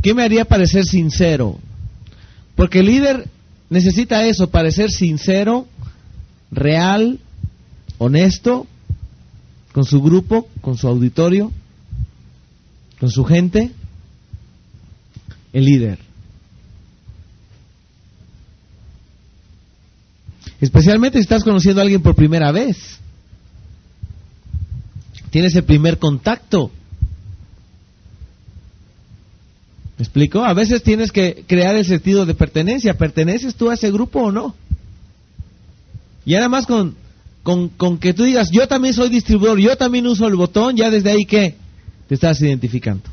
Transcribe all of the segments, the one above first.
¿Qué me haría parecer sincero? Porque el líder necesita eso, parecer sincero, real, honesto, con su grupo, con su auditorio, con su gente. El líder. Especialmente si estás conociendo a alguien por primera vez. Tienes el primer contacto. ¿Me explico? A veces tienes que crear el sentido de pertenencia. ¿Perteneces tú a ese grupo o no? Y nada más con que tú digas, yo también soy distribuidor, yo también uso el botón, ya desde ahí, ¿qué? Te estás identificando.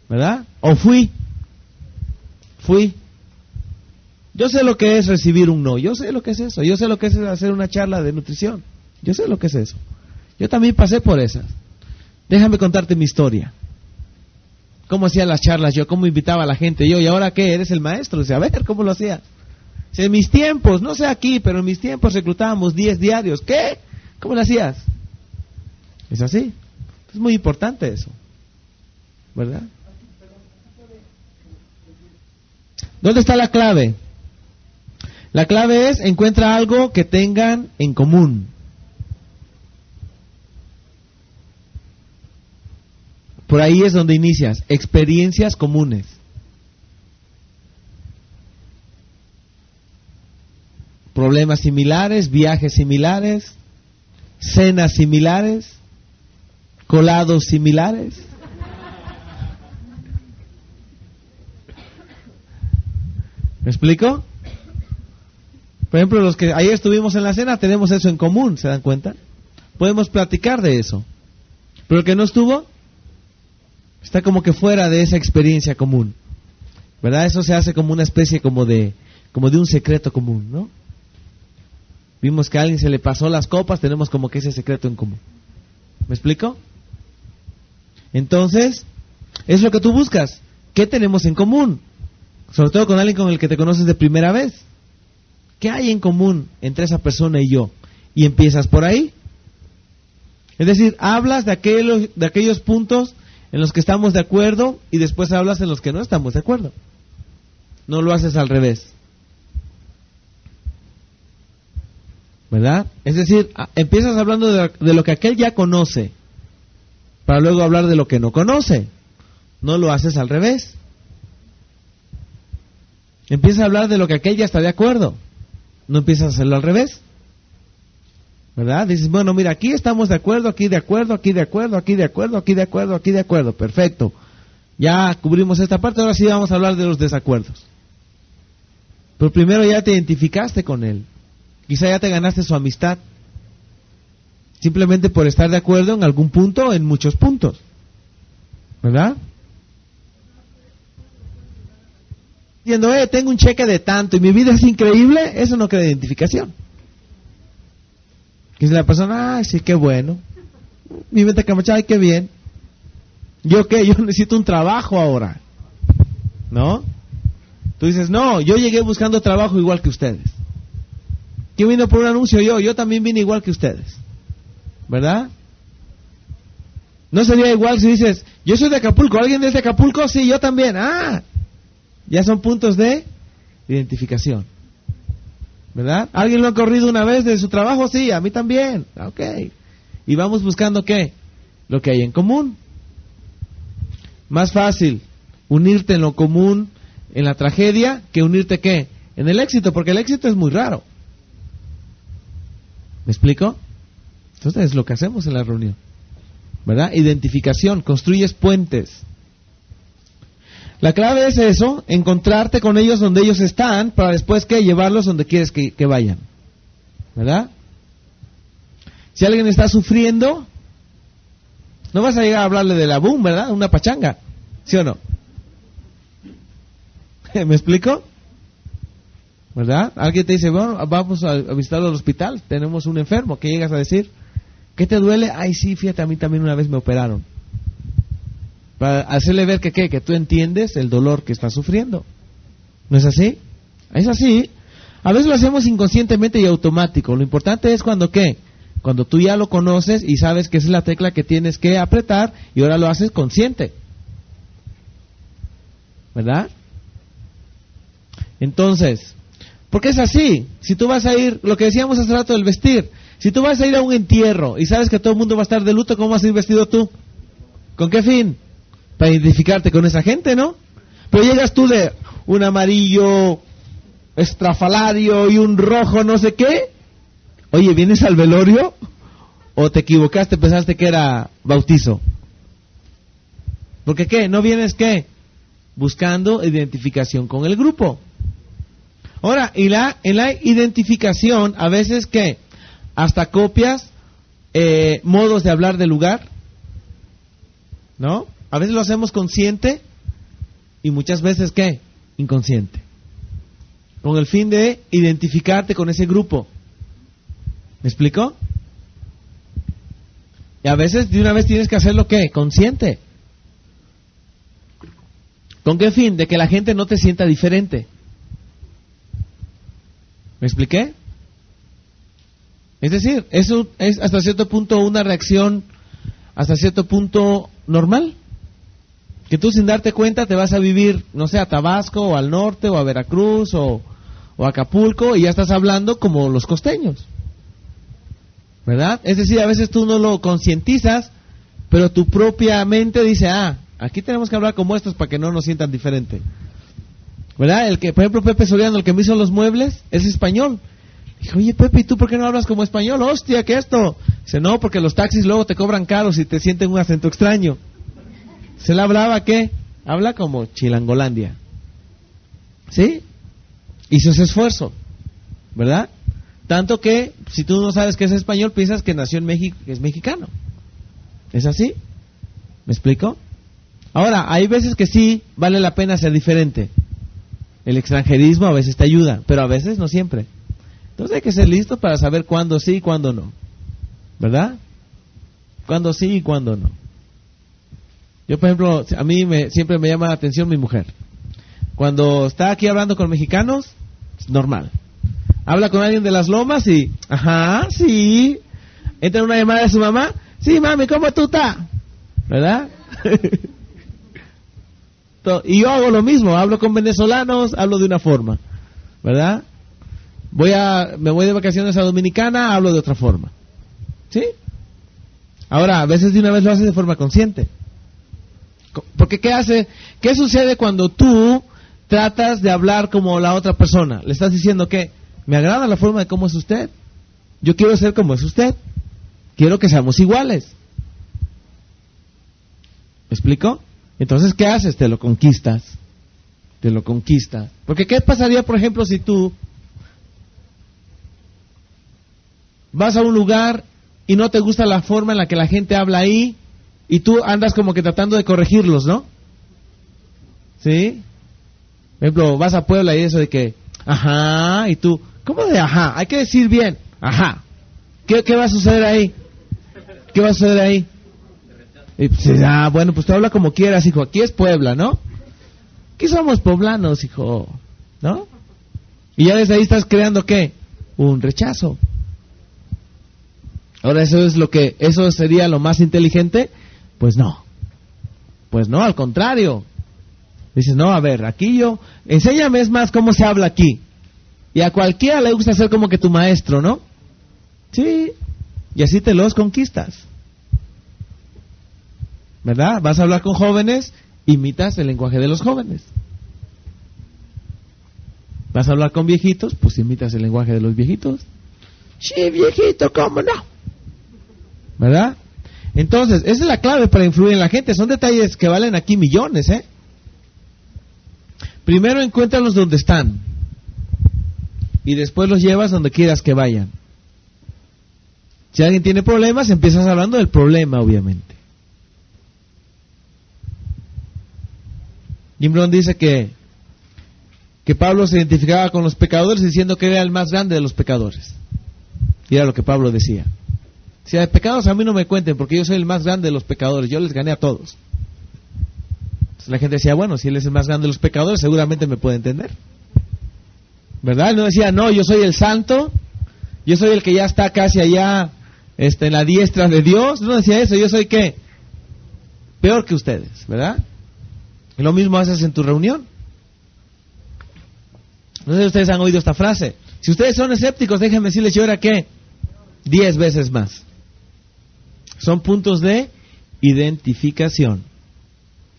¿Verdad? O fui. Yo sé lo que es recibir un no, yo sé lo que es eso, yo sé lo que es hacer una charla de nutrición, yo sé lo que es eso. Yo también pasé por esas. Déjame contarte mi historia. ¿Cómo hacía las charlas yo? ¿Cómo invitaba a la gente yo? ¿Y ahora qué? ¿Eres el maestro? Dice, a ver, ¿cómo lo hacía? Dice, en mis tiempos, no sé aquí, pero en mis tiempos reclutábamos 10 diarios. ¿Qué? ¿Cómo lo hacías? Es así. Es muy importante eso. ¿Verdad? ¿Dónde está la clave? La clave es, encuentra algo que tengan en común. Por ahí es donde inicias, experiencias comunes. Problemas similares, viajes similares, cenas similares, colados similares. ¿Me explico? Por ejemplo, los que ayer estuvimos en la cena tenemos eso en común, ¿se dan cuenta? Podemos platicar de eso. Pero el que no estuvo está como que fuera de esa experiencia común, ¿verdad? Eso se hace como una especie como de un secreto común, ¿no? Vimos que a alguien se le pasó las copas, tenemos como que ese secreto en común. ¿Me explico? Entonces, es lo que tú buscas. ¿Qué tenemos en común? Sobre todo con alguien con el que te conoces de primera vez. ¿Qué hay en común entre esa persona y yo? Y empiezas por ahí. Es decir, hablas de aquellos puntos en los que estamos de acuerdo y después hablas en los que no estamos de acuerdo. No lo haces al revés. ¿Verdad? Es decir, empiezas hablando de lo que aquel ya conoce para luego hablar de lo que no conoce. No lo haces al revés. Empiezas a hablar de lo que aquel ya está de acuerdo. No empiezas a hacerlo al revés. ¿Verdad? Dices, bueno, mira, aquí estamos de acuerdo, aquí de acuerdo, aquí de acuerdo, aquí de acuerdo, aquí de acuerdo, aquí de acuerdo. Perfecto. Ya cubrimos esta parte, ahora sí vamos a hablar de los desacuerdos. Pero primero ya te identificaste con él. Quizá ya te ganaste su amistad. Simplemente por estar de acuerdo en algún punto o en muchos puntos. ¿Verdad? Diciendo, tengo un cheque de tanto y mi vida es increíble, eso no crea identificación. Que si la persona, ay, sí, qué bueno. Mi mente camachada, ay, qué bien. ¿Yo qué? Yo necesito un trabajo ahora. ¿No? Tú dices, no, yo llegué buscando trabajo igual que ustedes. ¿Quién vino por un anuncio? Yo también vine igual que ustedes. ¿Verdad? No sería igual si dices, yo soy de Acapulco, ¿alguien es de Acapulco? Sí, yo también. Ah, ya son puntos de identificación. ¿Verdad? ¿Alguien lo ha corrido una vez de su trabajo? Sí, a mí también. Ok. Y vamos buscando ¿qué? Lo que hay en común. Más fácil unirte en lo común, en la tragedia, que unirte ¿qué? En el éxito, porque el éxito es muy raro. ¿Me explico? Entonces es lo que hacemos en la reunión. ¿Verdad? Identificación, construyes puentes. La clave es eso, encontrarte con ellos donde ellos están, para después ¿qué? Llevarlos donde quieres que vayan. ¿Verdad? Si alguien está sufriendo, no vas a llegar a hablarle de la boom, ¿verdad? Una pachanga, ¿sí o no? ¿Me explico? ¿Verdad? Alguien te dice, bueno, vamos a visitarlo al hospital, tenemos un enfermo. ¿Qué llegas a decir? ¿Qué te duele? Ay, sí, fíjate, a mí también una vez me operaron. Para hacerle ver que tú entiendes el dolor que está sufriendo. ¿No es así? Es así. A veces lo hacemos inconscientemente y automático. Lo importante es cuando Cuando tú ya lo conoces y sabes que esa es la tecla que tienes que apretar y ahora lo haces consciente. ¿Verdad? Entonces, porque es así. Si tú vas a ir, lo que decíamos hace rato del vestir, si tú vas a ir a un entierro y sabes que todo el mundo va a estar de luto, ¿cómo vas a ir vestido tú? ¿Con qué fin? Para identificarte con esa gente, ¿no? Pero llegas tú de un amarillo estrafalario y un rojo no sé qué. Oye, ¿vienes al velorio? ¿O te equivocaste, pensaste que era bautizo? ¿Porque qué? ¿No vienes qué? Buscando identificación con el grupo. Ahora, en la identificación, a veces ¿qué? Hasta copias modos de hablar del lugar, ¿no? A veces lo hacemos consciente y muchas veces ¿qué? Inconsciente. Con el fin de identificarte con ese grupo. ¿Me explico? Y a veces de una vez tienes que hacerlo ¿qué? Consciente. ¿Con qué fin? De que la gente no te sienta diferente. ¿Me expliqué? Es decir, eso es hasta cierto punto una reacción, hasta cierto punto normal. Que tú sin darte cuenta te vas a vivir, no sé, a Tabasco, o al norte, o a Veracruz, o a Acapulco, y ya estás hablando como los costeños. ¿Verdad? Es decir, a veces tú no lo concientizas, pero tu propia mente dice, aquí tenemos que hablar como estos para que no nos sientan diferente. ¿Verdad? El que, por ejemplo, Pepe Soriano, el que me hizo los muebles, es español. Dije, oye Pepe, ¿y tú por qué no hablas como español? Hostia, ¿qué esto? Dice, no, porque los taxis luego te cobran caros y te sienten un acento extraño. ¿Se le hablaba qué? Habla como Chilangolandia. ¿Sí? Hizo ese esfuerzo, ¿verdad? Tanto que, si tú no sabes que es español, piensas que nació en México, que es mexicano. ¿Es así? ¿Me explico? Ahora, hay veces que sí vale la pena ser diferente. El extranjerismo a veces te ayuda, pero a veces no siempre. Entonces hay que ser listo para saber cuándo sí y cuándo no. ¿Verdad? Cuándo sí y cuándo no. Yo, por ejemplo, a mí siempre me llama la atención mi mujer. Cuando está aquí hablando con mexicanos, es normal. Habla con alguien de las Lomas y, sí. Entra en una llamada de su mamá, sí, mami, ¿cómo tú estás? ¿Verdad? Y yo hago lo mismo, hablo con venezolanos, hablo de una forma, ¿verdad? Me voy de vacaciones a Dominicana, hablo de otra forma, ¿sí? Ahora, a veces de una vez lo haces de forma consciente. Porque ¿qué sucede cuando tú tratas de hablar como la otra persona? Le estás diciendo que me agrada la forma de cómo es usted, yo quiero ser como es usted, quiero que seamos iguales. ¿Me explico? Entonces, ¿qué haces? Te lo conquistas. Porque ¿qué pasaría, por ejemplo, si tú vas a un lugar y no te gusta la forma en la que la gente habla ahí y tú andas como que tratando de corregirlos, ¿no? ¿Sí? Por ejemplo, vas a Puebla y eso de que, y tú, ¿cómo de ajá? Hay que decir bien, ajá. ¿Qué va a suceder ahí? ¿Qué va a suceder ahí? Y pues, bueno, pues tú habla como quieras, hijo. Aquí es Puebla, ¿no? Aquí somos poblanos, hijo, ¿no? Y ya desde ahí estás creando ¿qué? Un rechazo. Ahora eso sería lo más inteligente. Pues no, al contrario. Dices, no, a ver, aquí enséñame es más cómo se habla aquí. Y a cualquiera le gusta ser como que tu maestro, ¿no? Sí, y así te los conquistas. ¿Verdad? Vas a hablar con jóvenes, imitas el lenguaje de los jóvenes. Vas a hablar con viejitos, pues imitas el lenguaje de los viejitos. Sí, viejito, ¿cómo no? ¿Verdad? Entonces, esa es la clave para influir en la gente. Son detalles que valen aquí millones, ¿eh? Primero encuéntralos donde están. Y después los llevas donde quieras que vayan. Si alguien tiene problemas, empiezas hablando del problema, obviamente. Jim Rohn dice que Pablo se identificaba con los pecadores diciendo que era el más grande de los pecadores. Y era lo que Pablo decía. Si hay pecados a mí no me cuenten porque yo soy el más grande de los pecadores, yo les gané a todos. Entonces la gente decía, bueno, si él es el más grande de los pecadores seguramente me puede entender. ¿Verdad? Él no decía, no, yo soy el santo, yo soy el que ya está casi allá en la diestra de Dios. No decía eso, yo soy ¿qué? Peor que ustedes, ¿verdad? Y lo mismo haces en tu reunión. No sé si ustedes han oído esta frase. Si ustedes son escépticos, déjenme decirles, yo era ¿qué? 10 veces más. Son puntos de identificación.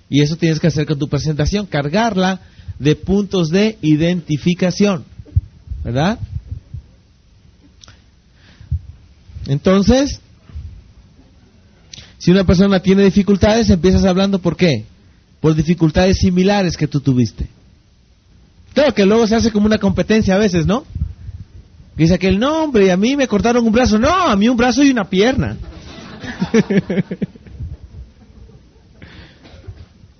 Y eso tienes que hacer con tu presentación, cargarla de puntos de identificación, ¿verdad? Entonces, si una persona tiene dificultades, empiezas hablando ¿por qué? Por dificultades similares que tú tuviste. Claro que luego se hace como una competencia a veces, ¿no? Dice aquel, no hombre, a mí me cortaron un brazo. No, a mí un brazo y una pierna.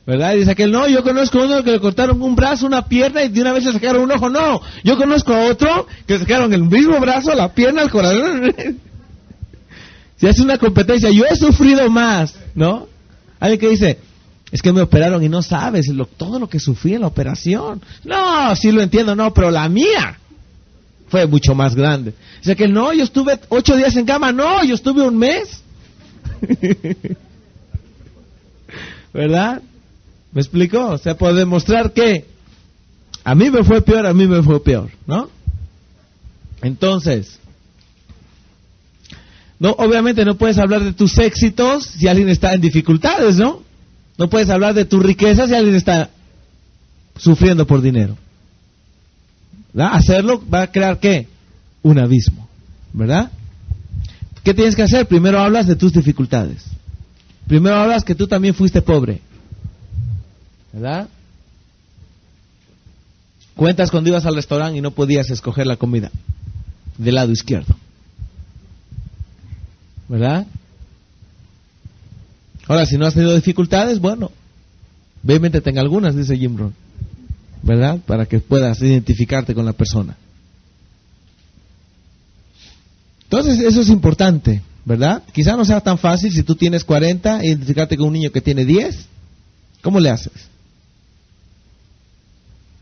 ¿Verdad? Dice aquel, no, yo conozco a uno que le cortaron un brazo, una pierna y de una vez le sacaron un ojo. No, yo conozco a otro que le sacaron el mismo brazo, la pierna, el corazón. Se hace una competencia. Yo he sufrido más, ¿no? Alguien que dice, es que me operaron y no sabes todo lo que sufrí en la operación. No, sí lo entiendo, no, pero la mía fue mucho más grande. Dice que no, yo estuve 8 días en cama. No, yo estuve un mes. ¿Verdad? ¿Me explico? O sea, por demostrar que a mí me fue peor, ¿no? Entonces, no, obviamente no puedes hablar de tus éxitos si alguien está en dificultades, ¿no? No puedes hablar de tu riqueza si alguien está sufriendo por dinero. ¿Verdad? Hacerlo va a crear ¿qué? Un abismo, ¿verdad? ¿Qué tienes que hacer? Primero hablas de tus dificultades. Primero hablas que tú también fuiste pobre, ¿verdad? Cuentas cuando ibas al restaurante y no podías escoger la comida del lado izquierdo, ¿verdad? Ahora, si no has tenido dificultades, bueno, ve, métete en algunas, dice Jim Rohn, ¿verdad? Para que puedas identificarte con la persona. Entonces, eso es importante, ¿verdad? Quizá no sea tan fácil si tú tienes 40, identificarte con un niño que tiene 10. ¿Cómo le haces?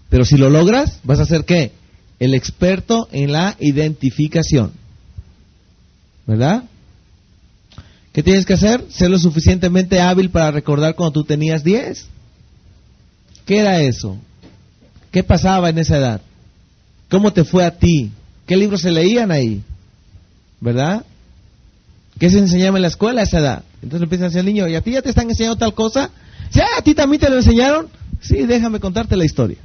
Pero si lo logras, vas a ser ¿qué? El experto en la identificación, ¿verdad? ¿Qué tienes que hacer? Ser lo suficientemente hábil para recordar cuando tú tenías 10. ¿Qué era eso? ¿Qué pasaba en esa edad? ¿Cómo te fue a ti? ¿Qué libros se leían ahí? ¿Verdad? ¿Qué se enseñaba en la escuela a esa edad? Entonces empieza a decir al niño, ¿y a ti ya te están enseñando tal cosa? ¿Sí, a ti también te lo enseñaron? Sí, déjame contarte la historia.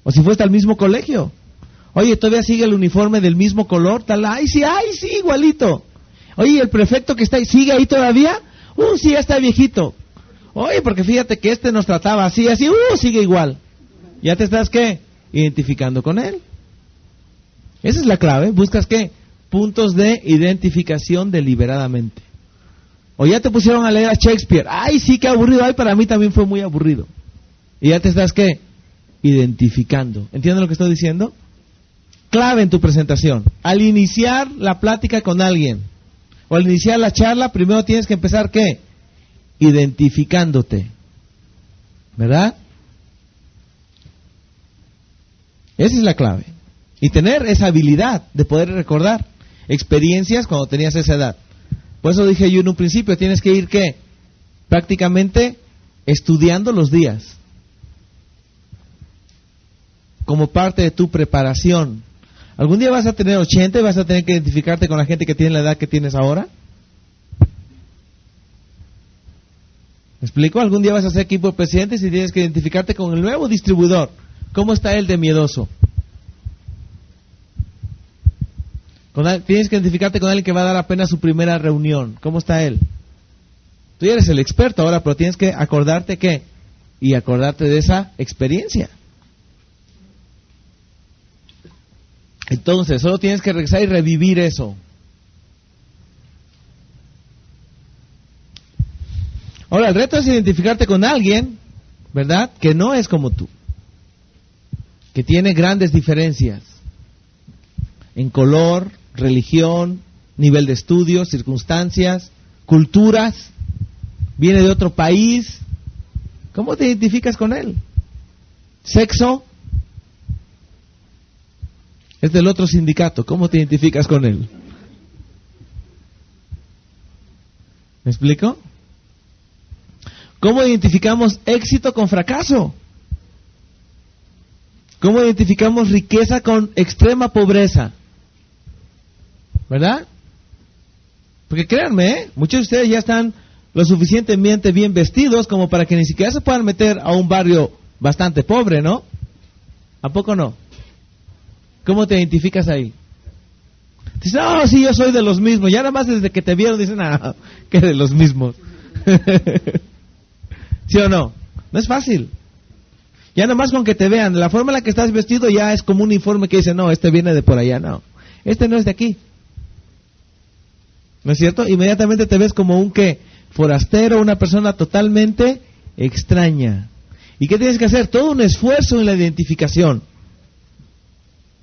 O si fuiste al mismo colegio. Oye, ¿todavía sigue el uniforme del mismo color? Tal, ay, sí, igualito. Oye, ¿el prefecto que está ahí sigue ahí todavía? Sí, ya está viejito. Oye, porque fíjate que nos trataba así, sigue igual. ¿Ya te estás qué? Identificando con él. Esa es la clave. ¿Buscas qué? Puntos de identificación deliberadamente. O ya te pusieron a leer a Shakespeare. Ay, sí, qué aburrido. Ay, para mí también fue muy aburrido. Y ya te estás qué? Identificando. ¿Entiendes lo que estoy diciendo? Clave en tu presentación. Al iniciar la plática con alguien o al iniciar la charla, primero tienes que empezar ¿qué? Identificándote, ¿verdad? Esa es la clave. Y tener esa habilidad de poder recordar experiencias cuando tenías esa edad. Por eso dije yo en un principio, tienes que ir ¿qué? Prácticamente estudiando los días como parte de tu preparación. ¿Algún día vas a tener 80 y vas a tener que identificarte con la gente que tiene la edad que tienes ahora? ¿Me explico? Algún día vas a ser equipo de presidentes y tienes que identificarte con el nuevo distribuidor. ¿Cómo está él de miedoso? Tienes que identificarte con alguien que va a dar apenas su primera reunión. ¿Cómo está él? Tú ya eres el experto ahora, pero tienes que acordarte ¿qué? Y acordarte de esa experiencia. Entonces, solo tienes que regresar y revivir eso. Ahora, el reto es identificarte con alguien, ¿verdad? Que no es como tú. Que tiene grandes diferencias. En color, religión, nivel de estudios, circunstancias, culturas. Viene de otro país. ¿Cómo te identificas con él? Sexo. Es del otro sindicato. ¿Cómo te identificas con él? ¿Me explico? ¿Cómo identificamos éxito con fracaso? ¿Cómo identificamos riqueza con extrema pobreza? ¿Verdad? Porque créanme, muchos de ustedes ya están lo suficientemente bien vestidos como para que ni siquiera se puedan meter a un barrio bastante pobre, ¿no? ¿A poco no? ¿Cómo te identificas ahí? Dices, no, sí, yo soy de los mismos. Ya nada más desde que te vieron dicen, ah, que de los mismos. ¿Sí o no? No es fácil. Ya nada más con que te vean, la forma en la que estás vestido ya es como un informe que dice, no, este viene de por allá, no. Este no es de aquí. ¿No es cierto? Inmediatamente te ves como un ¿qué? Forastero, una persona totalmente extraña. ¿Y qué tienes que hacer? Todo un esfuerzo en la identificación.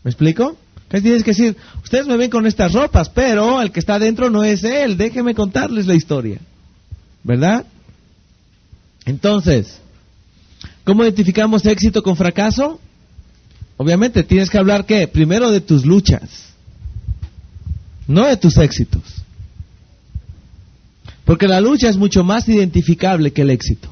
¿Me explico? ¿Qué tienes que decir? Ustedes me ven con estas ropas, pero el que está adentro no es él. Déjenme contarles la historia. ¿Verdad? Entonces, ¿cómo identificamos éxito con fracaso? Obviamente tienes que hablar ¿qué? Primero de tus luchas, no de tus éxitos. Porque la lucha es mucho más identificable que el éxito.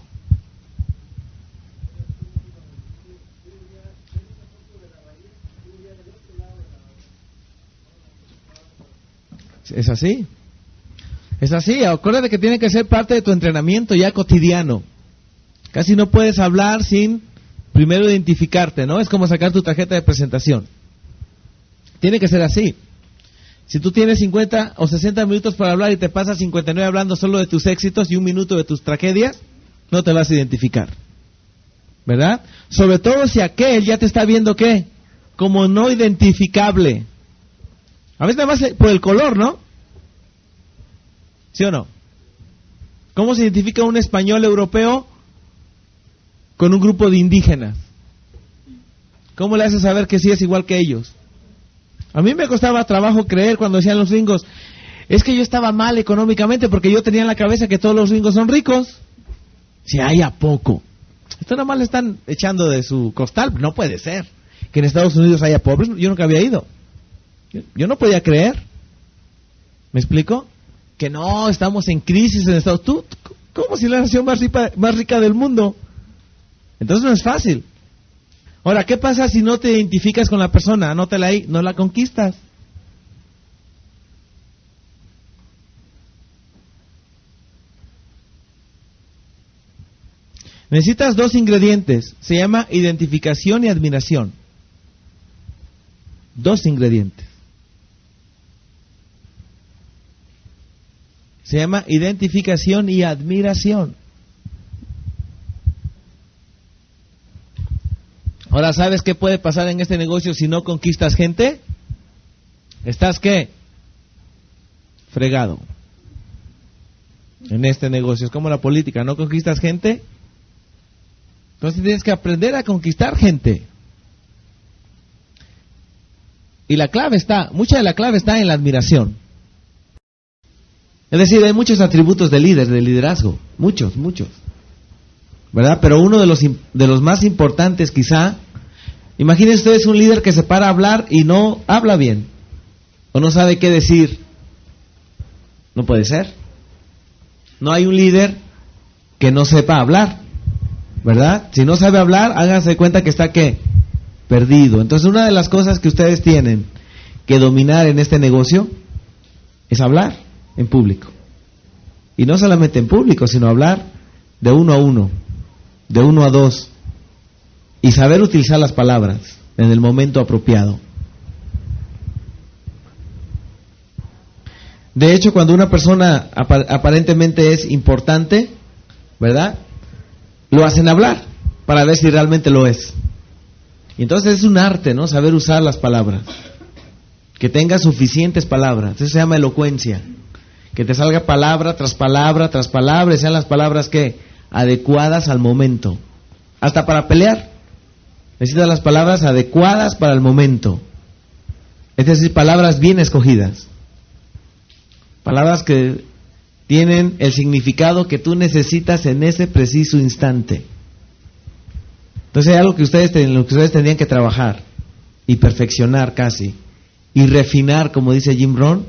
Es así. Es así. Acuérdate que tiene que ser parte de tu entrenamiento ya cotidiano. Casi no puedes hablar sin primero identificarte, ¿no? Es como sacar tu tarjeta de presentación. Tiene que ser así. Si tú tienes 50 o 60 minutos para hablar y te pasas 59 hablando solo de tus éxitos y 1 minuto de tus tragedias, no te vas a identificar. ¿Verdad? Sobre todo si aquel ya te está viendo, ¿qué? Como no identificable. A veces nada más por el color, ¿no? ¿Sí o no? ¿Cómo se identifica un español europeo con un grupo de indígenas? ¿Cómo le haces saber que sí es igual que ellos? A mí me costaba trabajo creer cuando decían los gringos, es que yo estaba mal económicamente porque yo tenía en la cabeza que todos los gringos son ricos. Si hay a poco. Esto nada más le están echando de su costal. No puede ser que en Estados Unidos haya pobres. Yo nunca había ido. Yo no podía creer. ¿Me explico? Que no, estamos en crisis en Estados Unidos. ¿Cómo si la nación más rica del mundo? Entonces no es fácil. Ahora, ¿qué pasa si no te identificas con la persona? Anótala ahí, no la conquistas. Necesitas 2 ingredientes. Se llama identificación y admiración. 2 ingredientes. Se llama identificación y admiración. Ahora, ¿sabes qué puede pasar en este negocio si no conquistas gente? ¿Estás qué? Fregado. En este negocio es como la política, ¿no conquistas gente? Entonces tienes que aprender a conquistar gente. Y la clave está, mucha de la clave está en la admiración. Es decir, hay muchos atributos de líder, de liderazgo, muchos. ¿Verdad? Pero uno de los más importantes quizá, imagínense ustedes un líder que se para a hablar y no habla bien, o no sabe qué decir. No puede ser. No hay un líder que no sepa hablar, ¿verdad? Si no sabe hablar, háganse cuenta que está ¿qué? Perdido. Entonces una de las cosas que ustedes tienen que dominar en este negocio es hablar en público. Y no solamente en público, sino hablar de 1 a 1. De 1 a 2, y saber utilizar las palabras en el momento apropiado. De hecho, cuando una persona aparentemente es importante, ¿verdad? Lo hacen hablar para ver si realmente lo es. Y entonces es un arte, ¿no? Saber usar las palabras. Que tenga suficientes palabras. Eso se llama elocuencia. Que te salga palabra tras palabra tras palabra, y sean las palabras que adecuadas al momento. Hasta para pelear necesitas las palabras adecuadas para el momento. Es decir, palabras bien escogidas. Palabras que tienen el significado que tú necesitas en ese preciso instante. Entonces hay algo que ustedes tendrían que trabajar y perfeccionar casi y refinar, como dice Jim Rohn,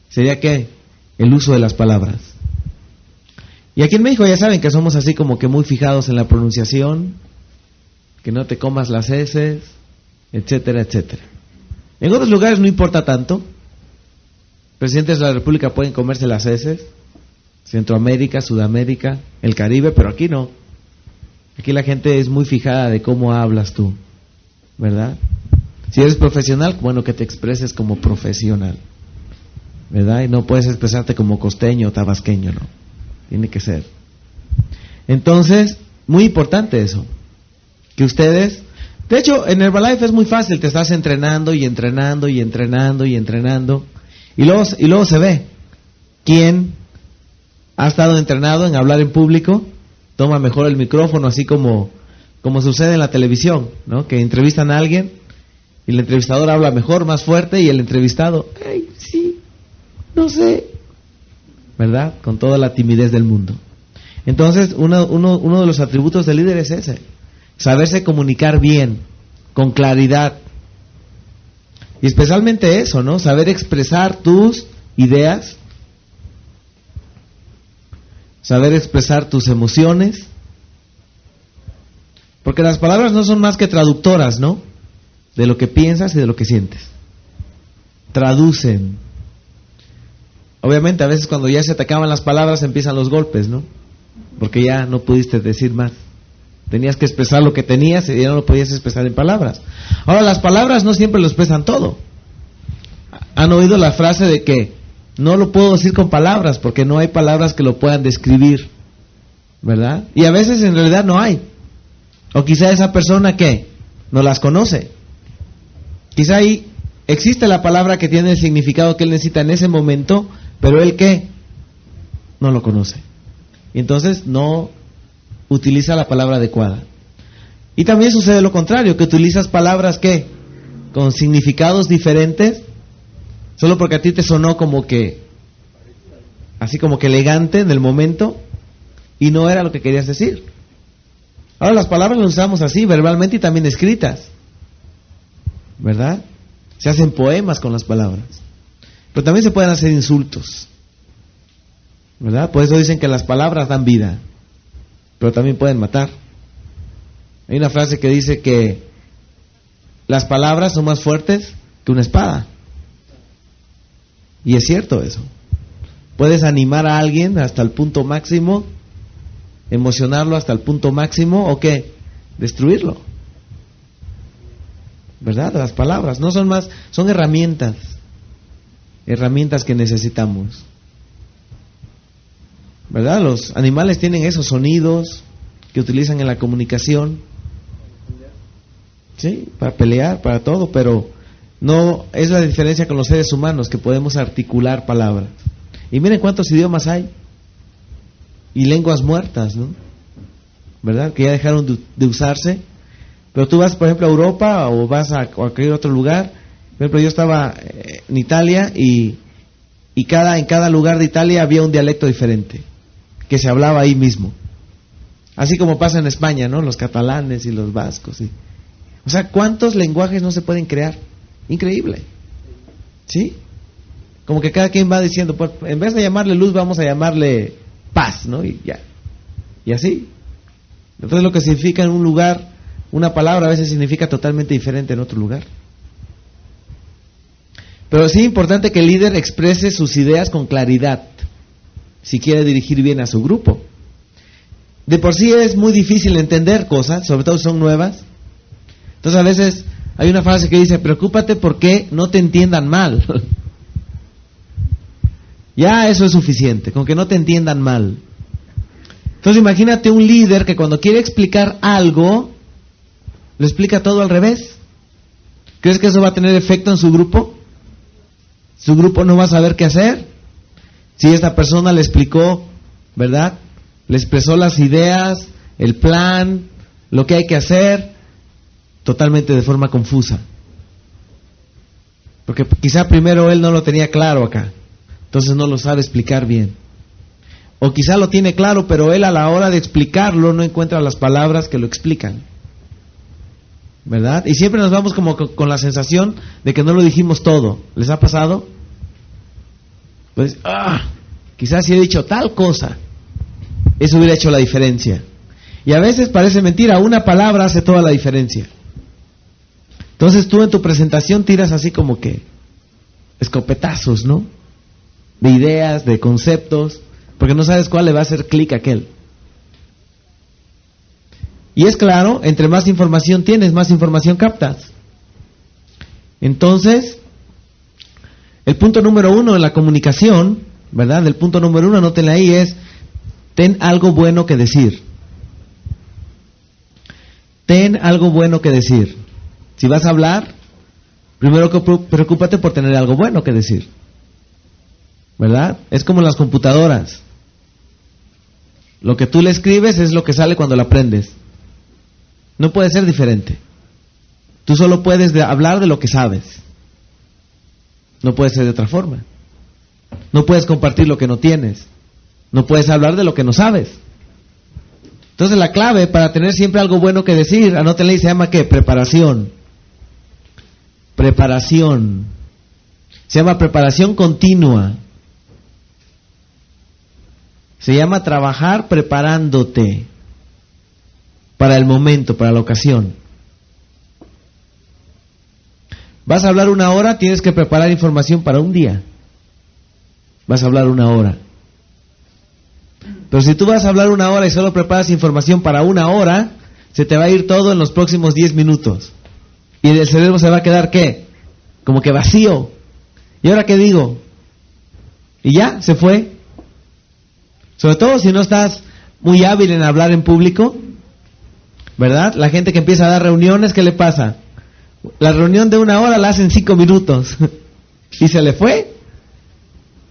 sería que el uso de las palabras. Y aquí en México ya saben que somos así como que muy fijados en la pronunciación, que no te comas las heces, etcétera, etcétera. En otros lugares no importa tanto. Presidentes de la República pueden comerse las heces, Centroamérica, Sudamérica, el Caribe, pero aquí no. Aquí la gente es muy fijada de cómo hablas tú, ¿verdad? Si eres profesional, bueno, que te expreses como profesional, ¿verdad? Y no puedes expresarte como costeño o tabasqueño, no. Tiene que ser. Entonces, muy importante eso. Que ustedes... De hecho, en Herbalife es muy fácil. Te estás entrenando y entrenando y entrenando y entrenando. Y luego se ve quién ha estado entrenado en hablar en público, toma mejor el micrófono, así como sucede en la televisión, ¿no? Que entrevistan a alguien y el entrevistador habla mejor, más fuerte, y el entrevistado, ay, sí, no sé, ¿verdad? Con toda la timidez del mundo. Entonces, uno de los atributos del líder es ese: saberse comunicar bien, con claridad. Y especialmente eso, ¿no? Saber expresar tus ideas, saber expresar tus emociones. Porque las palabras no son más que traductoras, ¿no? De lo que piensas y de lo que sientes. Traducen. Obviamente a veces cuando ya se te acaban las palabras empiezan los golpes, ¿no? Porque ya no pudiste decir más. Tenías que expresar lo que tenías y ya no lo podías expresar en palabras. Ahora, las palabras no siempre lo expresan todo. ¿Han oído la frase de que no lo puedo decir con palabras porque no hay palabras que lo puedan describir? ¿Verdad? Y a veces en realidad no hay. O quizá esa persona que no las conoce. Quizá ahí existe la palabra que tiene el significado que él necesita en ese momento, pero él ¿qué? No lo conoce. Y entonces no utiliza la palabra adecuada. Y también sucede lo contrario, que utilizas palabras ¿qué? Con significados diferentes, solo porque a ti te sonó como que, así como que elegante en el momento, y no era lo que querías decir. Ahora las palabras las usamos así, verbalmente y también escritas, ¿verdad? Se hacen poemas con las palabras, pero también se pueden hacer insultos, ¿verdad? Por eso dicen que las palabras dan vida, pero también pueden matar. Hay una frase que dice que las palabras son más fuertes que una espada. Y es cierto eso. Puedes animar a alguien hasta el punto máximo, emocionarlo hasta el punto máximo, o ¿qué? Destruirlo. ¿Verdad? Las palabras no son más, son herramientas que necesitamos. ¿Verdad? Los animales tienen esos sonidos que utilizan en la comunicación. Sí, para pelear, para todo, pero no es la diferencia con los seres humanos, que podemos articular palabras. Y miren cuántos idiomas hay. Y lenguas muertas, ¿no? ¿Verdad? Que ya dejaron de usarse. Pero tú vas, por ejemplo, a Europa o vas a cualquier otro lugar. Por ejemplo, yo estaba en Italia y en cada lugar de Italia había un dialecto diferente que se hablaba ahí mismo. Así como pasa en España, ¿no? Los catalanes y los vascos. ¿Sí? O sea, ¿cuántos lenguajes no se pueden crear? Increíble. ¿Sí? Como que cada quien va diciendo, pues, en vez de llamarle luz, vamos a llamarle paz, ¿no? Y ya. Y así. Entonces lo que significa en un lugar, una palabra a veces significa totalmente diferente en otro lugar. Pero sí es importante que el líder exprese sus ideas con claridad, si quiere dirigir bien a su grupo. De por sí es muy difícil entender cosas, sobre todo si son nuevas. Entonces a veces hay una frase que dice, preocúpate porque no te entiendan mal. Ya eso es suficiente, con que no te entiendan mal. Entonces imagínate un líder que cuando quiere explicar algo, lo explica todo al revés. ¿Crees que eso va a tener efecto en su grupo? Su grupo no va a saber qué hacer. Si esta persona le explicó, ¿verdad? Le expresó las ideas, el plan, lo que hay que hacer, totalmente de forma confusa. Porque quizá primero él no lo tenía claro acá, entonces no lo sabe explicar bien. O quizá lo tiene claro, pero él a la hora de explicarlo no encuentra las palabras que lo explican, ¿verdad? Y siempre nos vamos como con la sensación de que no lo dijimos todo. ¿Les ha pasado? Pues, quizás sí he dicho tal cosa, eso hubiera hecho la diferencia. Y a veces parece mentira, una palabra hace toda la diferencia. Entonces tú en tu presentación tiras así como que escopetazos, ¿no? De ideas, de conceptos, porque no sabes cuál le va a hacer clic a aquel. Y es claro, entre más información tienes, más información captas. Entonces, el punto número 1 en la comunicación, ¿verdad? El punto número 1, anótenle ahí, es: ten algo bueno que decir. Ten algo bueno que decir. Si vas a hablar, primero preocúpate por tener algo bueno que decir, ¿verdad? Es como en las computadoras. Lo que tú le escribes es lo que sale cuando la aprendes. No puede ser diferente. Tú solo puedes hablar de lo que sabes. No puede ser de otra forma. No puedes compartir lo que no tienes. No puedes hablar de lo que no sabes. Entonces la clave para tener siempre algo bueno que decir, anótenle, se llama ¿qué? Preparación. Preparación. Se llama preparación continua. Se llama trabajar preparándote para el momento, para la ocasión. Vas a hablar 1 hora, tienes que preparar información para un día. Vas a hablar 1 hora. Pero si tú vas a hablar 1 hora y solo preparas información para 1 hora, se te va a ir todo en los próximos 10 minutos. Y el cerebro se va a quedar, ¿qué? Como que vacío. ¿Y ahora qué digo? Y ya, se fue. Sobre todo si no estás muy hábil en hablar en público, ¿verdad? La gente que empieza a dar reuniones, ¿qué le pasa? La reunión de 1 hora la hacen 5 minutos. Y se le fue.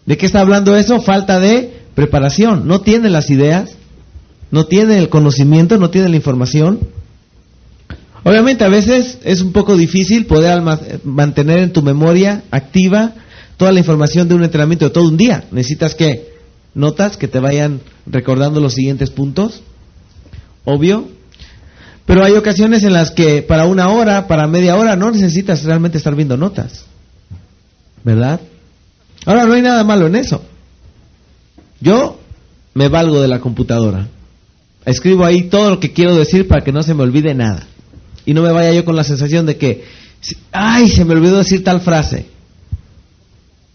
¿De qué está hablando eso? Falta de preparación. No tiene las ideas, no tiene el conocimiento, no tiene la información. Obviamente a veces es un poco difícil poder mantener en tu memoria activa toda la información de un entrenamiento de todo un día. Necesitas que notas que te vayan recordando los siguientes puntos, obvio. Pero hay ocasiones en las que para 1 hora, para media hora, no necesitas realmente estar viendo notas, ¿verdad? Ahora, no hay nada malo en eso. Yo me valgo de la computadora. Escribo ahí todo lo que quiero decir para que no se me olvide nada. Y no me vaya yo con la sensación de que, ¡ay! Se me olvidó decir tal frase.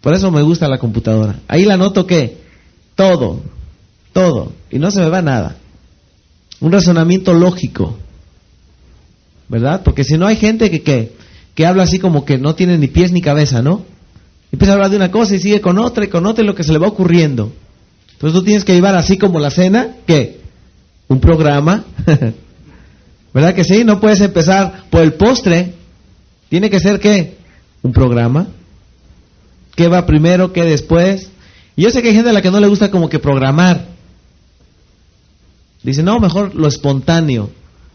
Por eso me gusta la computadora. Ahí la anoto que todo. Y no se me va nada. Un razonamiento lógico, ¿verdad? Porque si no hay gente que habla así como que no tiene ni pies ni cabeza, ¿no? Empieza a hablar de una cosa y sigue con otra y lo que se le va ocurriendo. Entonces tú tienes que llevar así como la cena, ¿qué? Un programa, ¿verdad que sí? No puedes empezar por el postre. Tiene que ser, ¿qué? Un programa. ¿Qué va primero? ¿Qué después? Y yo sé que hay gente a la que no le gusta como que programar. Dice, no, mejor lo espontáneo.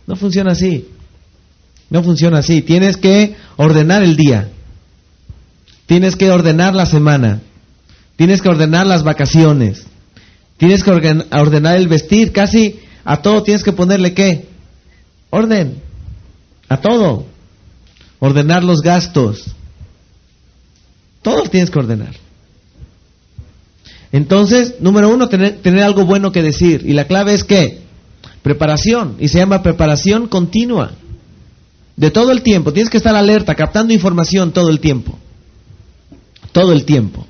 No funciona así. No funciona así. Tienes que ordenar el día. Tienes que ordenar la semana. Tienes que ordenar las vacaciones. Tienes que ordenar el vestir. Casi a todo tienes que ponerle ¿qué? Orden. A todo. Ordenar los gastos. Todo tienes que ordenar. Entonces, número 1, tener algo bueno que decir. Y la clave es ¿qué? Preparación. Y se llama preparación continua. De todo el tiempo. Tienes que estar alerta, captando información todo el tiempo. Todo el tiempo.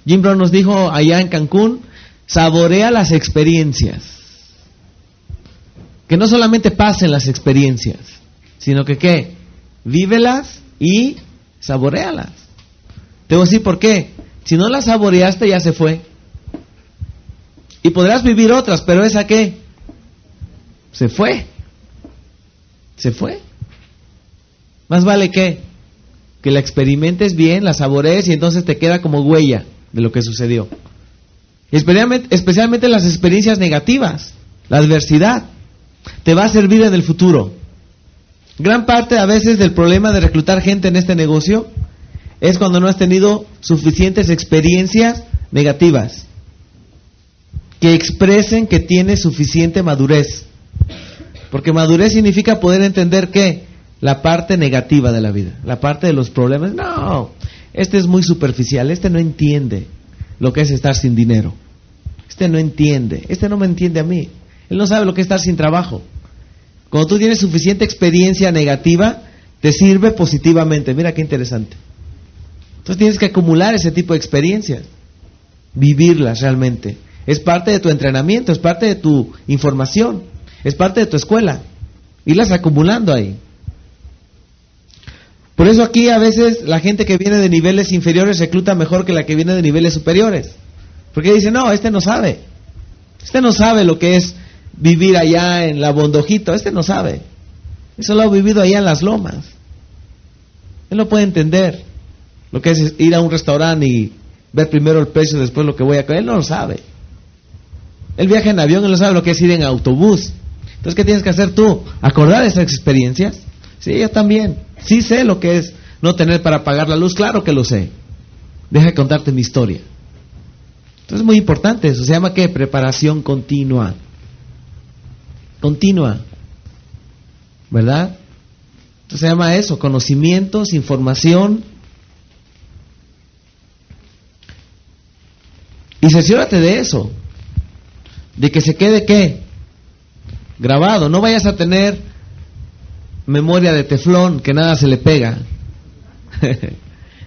Jim Brown nos dijo allá en Cancún, saborea las experiencias. Que no solamente pasen las experiencias, sino que ¿qué? Vívelas y saboréalas. Te voy a decir por qué. Si no las saboreaste, ya se fue. Y podrás vivir otras, pero ¿esa qué? Se fue. Se fue. Más vale que la experimentes bien, la saborees y entonces te queda como huella de lo que sucedió. Especialmente las experiencias negativas, la adversidad, te va a servir en el futuro. Gran parte a veces del problema de reclutar gente en este negocio es cuando no has tenido suficientes experiencias negativas que expresen que tienes suficiente madurez. Porque madurez significa poder entender ¿qué? La parte negativa de la vida, la parte de los problemas. No, este es muy superficial, este no entiende lo que es estar sin dinero, Este no entiende, este no me entiende a mí. Él no sabe lo que es estar sin trabajo. Cuando tú tienes suficiente experiencia negativa, te sirve positivamente. Mira qué interesante. Entonces tienes que acumular ese tipo de experiencias, vivirlas realmente. Es parte de tu entrenamiento, es parte de tu información, es parte de tu escuela. Irlas acumulando ahí. Por eso aquí a veces la gente que viene de niveles inferiores recluta mejor que la que viene de niveles superiores. Porque dice, no, este no sabe. Este no sabe lo que es vivir allá en la Bondojito. Este no sabe. Eso lo ha vivido allá en las lomas. Él no puede entender lo que es ir a un restaurante y ver primero el precio, después lo que voy a comer. Él no lo sabe. Él viaja en avión y no sabe lo que es ir en autobús. Entonces, ¿qué tienes que hacer tú? ¿Acordar esas experiencias? Sí, yo también. Sí sé lo que es no tener para pagar la luz. Claro que lo sé. Deja de contarte mi historia. Entonces es muy importante eso. Se llama ¿qué? Preparación continua. Continua. ¿Verdad? Entonces se llama eso. Conocimientos, información. Y cerciórate de eso. De que se quede ¿qué? Grabado. No vayas a tener memoria de teflón que nada se le pega.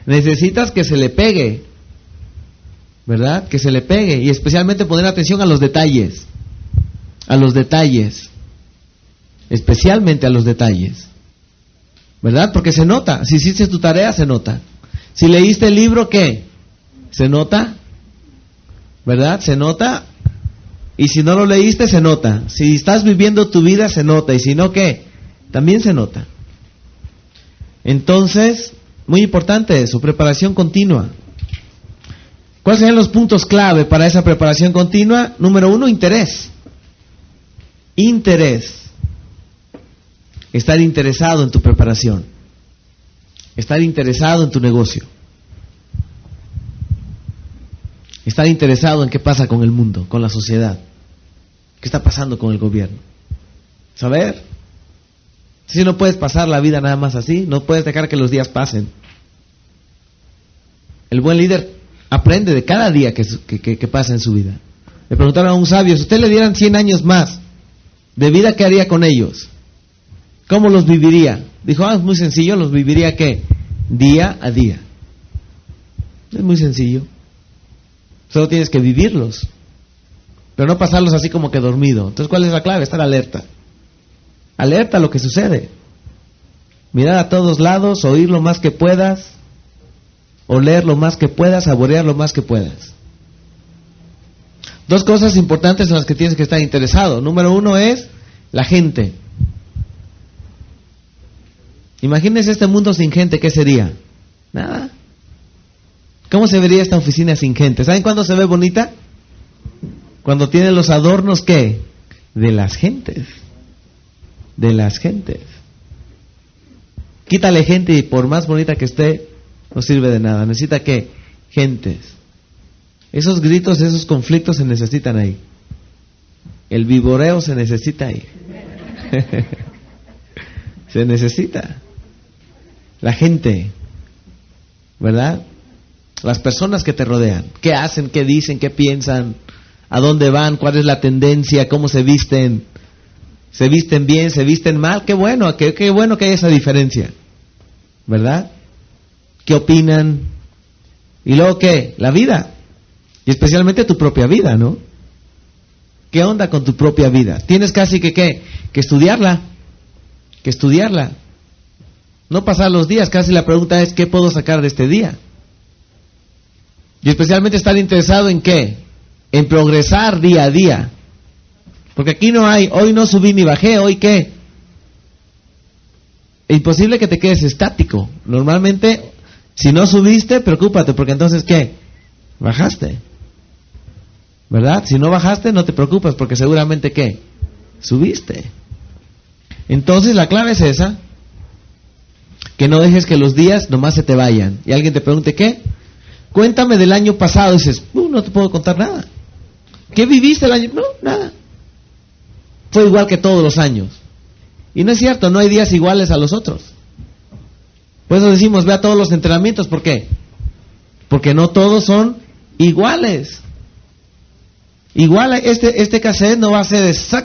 Necesitas que se le pegue, ¿verdad? Que se le pegue, y especialmente poner atención a los detalles, especialmente a los detalles, ¿verdad? Porque se nota. Si hiciste tu tarea, se nota. Si leíste el libro, ¿qué? Se nota, ¿verdad? Se nota. Y si no lo leíste, se nota. Si estás viviendo tu vida, se nota. Y si no, ¿qué? También se nota. Entonces, muy importante eso, preparación continua. ¿Cuáles serían los puntos clave para esa preparación continua? Número 1, interés. Interés. Estar interesado en tu preparación. Estar interesado en tu negocio. Estar interesado en qué pasa con el mundo, con la sociedad. ¿Qué está pasando con el gobierno? Saber. Si no puedes pasar la vida nada más así, no puedes dejar que los días pasen. El buen líder aprende de cada día que pasa en su vida. Le preguntaron a un sabio, si usted le dieran 100 años más de vida, ¿qué haría con ellos? ¿Cómo los viviría? Dijo, es muy sencillo, los viviría ¿qué? Día a día. Es muy sencillo. Solo tienes que vivirlos, pero no pasarlos así como que dormido. Entonces, ¿cuál es la clave? Estar alerta. Alerta a lo que sucede. Mirar a todos lados, oír lo más que puedas, oler lo más que puedas, saborear lo más que puedas. Dos cosas importantes en las que tienes que estar interesado. Número 1 es la gente. Imagínense este mundo sin gente, ¿qué sería? Nada. ¿Cómo se vería esta oficina sin gente? ¿Saben cuándo se ve bonita? Cuando tiene los adornos, ¿qué? De las gentes. De las gentes. Quítale gente y por más bonita que esté, no sirve de nada. Necesita ¿qué? Gentes. Esos gritos, esos conflictos se necesitan ahí. El vivoreo se necesita ahí. Se necesita. La gente, ¿verdad? Las personas que te rodean. ¿Qué hacen? ¿Qué dicen? ¿Qué piensan? ¿A dónde van? ¿Cuál es la tendencia? ¿Cómo se visten? ¿Se visten bien? ¿Se visten mal? Qué bueno que hay esa diferencia, ¿verdad? ¿Qué opinan? Y luego ¿qué? La vida. Y especialmente tu propia vida, ¿no? ¿Qué onda con tu propia vida? Tienes casi que estudiarla. Que estudiarla. No pasar los días. Casi la pregunta es ¿qué puedo sacar de este día? Y especialmente estar interesado en ¿qué? En progresar día a día. Porque aquí no hay, hoy no subí ni bajé, hoy ¿qué? Es imposible que te quedes estático. Normalmente, si no subiste, preocúpate, porque entonces ¿qué? Bajaste. ¿Verdad? Si no bajaste, no te preocupes, porque seguramente ¿qué? Subiste. Entonces la clave es esa. Que no dejes que los días nomás se te vayan. Y alguien te pregunte ¿qué? Cuéntame del año pasado. Y dices, no te puedo contar nada. ¿Qué viviste el año? No, nada. Fue igual que todos los años. Y no es cierto, no hay días iguales a los otros. Por eso decimos, ve a todos los entrenamientos. ¿Por qué? Porque no todos son iguales. Igual este cassette no va a ser exactamente